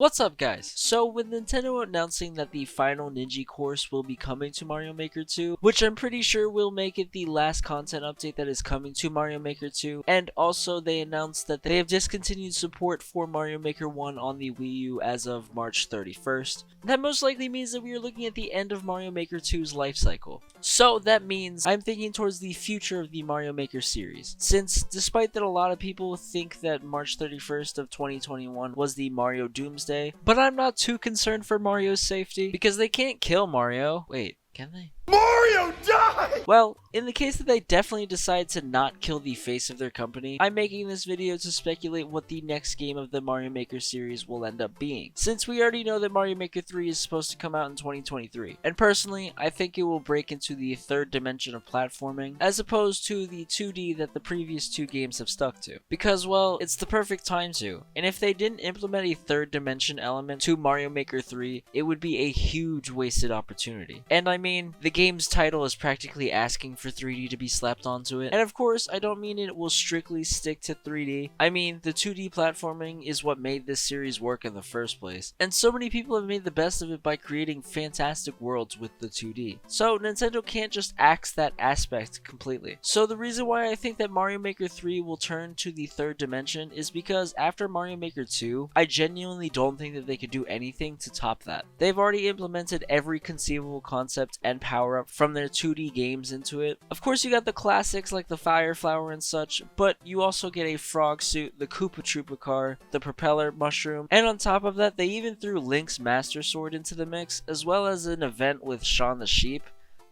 What's up, guys? So with Nintendo announcing that the final Ninja course will be coming to Mario Maker 2, which I'm pretty sure will make it the last content update that is coming to Mario Maker 2, and also they announced that they have discontinued support for Mario Maker 1 on the Wii U as of March 31st. That most likely means that we are looking at the end of Mario Maker 2's life cycle. So that means I'm thinking towards the future of the Mario Maker series, since despite that a lot of people think that March 31st of 2021 was the Mario Doomsday, but I'm not too concerned for Mario's safety because they can't kill Mario. Wait, can they? Mario, die! Well, in the case that they definitely decide to not kill the face of their company, I'm making this video to speculate what the next game of the Mario Maker series will end up being, since we already know that Mario Maker 3 is supposed to come out in 2023. And personally, I think it will break into the third dimension of platforming, as opposed to the 2D that the previous two games have stuck to. Because, well, it's the perfect time to, and if they didn't implement a third dimension element to Mario Maker 3, it would be a huge wasted opportunity. And I mean, the game's title is practically asking for 3D to be slapped onto it, and of course I don't mean it will strictly stick to 3D. I mean the 2D platforming is what made this series work in the first place, and so many people have made the best of it by creating fantastic worlds with the 2D. So Nintendo can't just axe that aspect completely. So the reason why I think that Mario Maker 3 will turn to the third dimension is because after Mario Maker 2, I genuinely don't think that they could do anything to top that. They've already implemented every conceivable concept and power up from their 2D games into it. Of course you got the classics like the Fire Flower and such, but you also get a frog suit, the Koopa Troopa car, the propeller mushroom, and on top of that they even threw Link's Master Sword into the mix, as well as an event with Shaun the Sheep.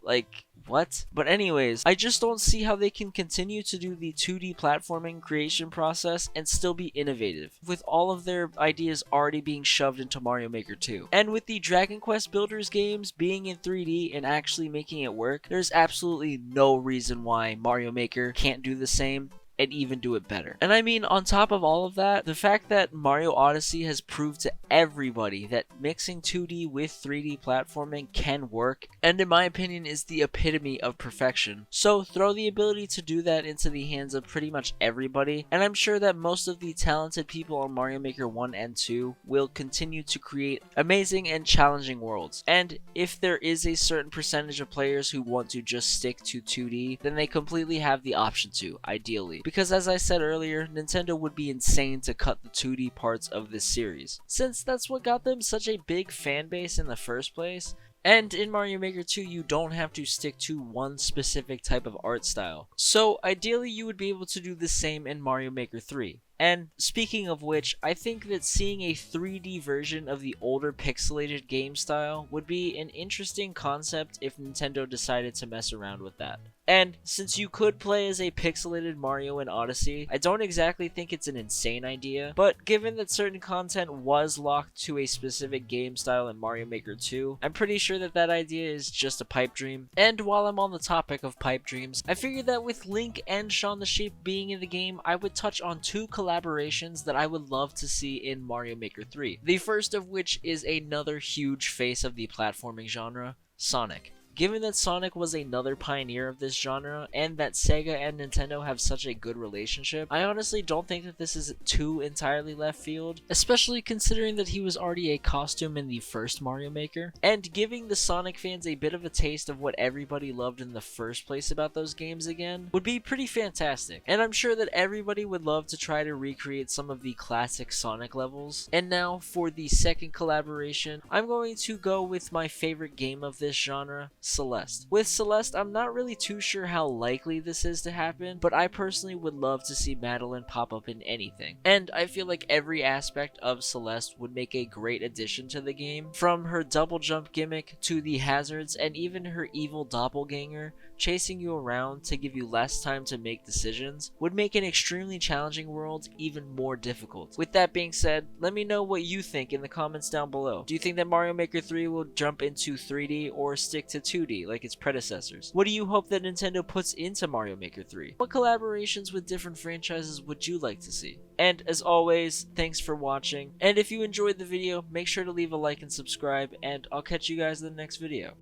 Like, what? But anyways, I just don't see how they can continue to do the 2D platforming creation process and still be innovative, with all of their ideas already being shoved into Mario Maker 2. And with the Dragon Quest Builders games being in 3D and actually making it work, there's absolutely no reason why Mario Maker can't do the same and even do it better. And I mean, on top of all of that, the fact that Mario Odyssey has proved to everybody that mixing 2D with 3D platforming can work, and in my opinion is the epitome of perfection. So throw the ability to do that into the hands of pretty much everybody, and I'm sure that most of the talented people on Mario Maker 1 and 2 will continue to create amazing and challenging worlds. And if there is a certain percentage of players who want to just stick to 2D, then they completely have the option to, ideally. Because as I said earlier, Nintendo would be insane to cut the 2D parts of this series, since that's what got them such a big fan base in the first place. And in Mario Maker 2, you don't have to stick to one specific type of art style. So ideally you would be able to do the same in Mario Maker 3. And speaking of which, I think that seeing a 3D version of the older pixelated game style would be an interesting concept if Nintendo decided to mess around with that. And since you could play as a pixelated Mario in Odyssey, I don't exactly think it's an insane idea, but given that certain content was locked to a specific game style in Mario Maker 2, I'm pretty sure that that idea is just a pipe dream. And while I'm on the topic of pipe dreams, I figured that with Link and Shaun the Sheep being in the game, I would touch on two collaborations that I would love to see in Mario Maker 3. The first of which is another huge face of the platforming genre, Sonic. Given that Sonic was another pioneer of this genre, and that Sega and Nintendo have such a good relationship, I honestly don't think that this is too entirely left field, especially considering that he was already a costume in the first Mario Maker, and giving the Sonic fans a bit of a taste of what everybody loved in the first place about those games again would be pretty fantastic, and I'm sure that everybody would love to try to recreate some of the classic Sonic levels. And now for the second collaboration, I'm going to go with my favorite game of this genre, Celeste. With Celeste, I'm not really too sure how likely this is to happen, but I personally would love to see Madeline pop up in anything. And I feel like every aspect of Celeste would make a great addition to the game, from her double jump gimmick to the hazards and even her evil doppelganger chasing you around to give you less time to make decisions would make an extremely challenging world even more difficult. With that being said, let me know what you think in the comments down below. Do you think that Mario Maker 3 will jump into 3D or stick to 2D like its predecessors? What do you hope that Nintendo puts into Mario Maker 3? What collaborations with different franchises would you like to see? And as always, thanks for watching, and if you enjoyed the video, make sure to leave a like and subscribe, and I'll catch you guys in the next video.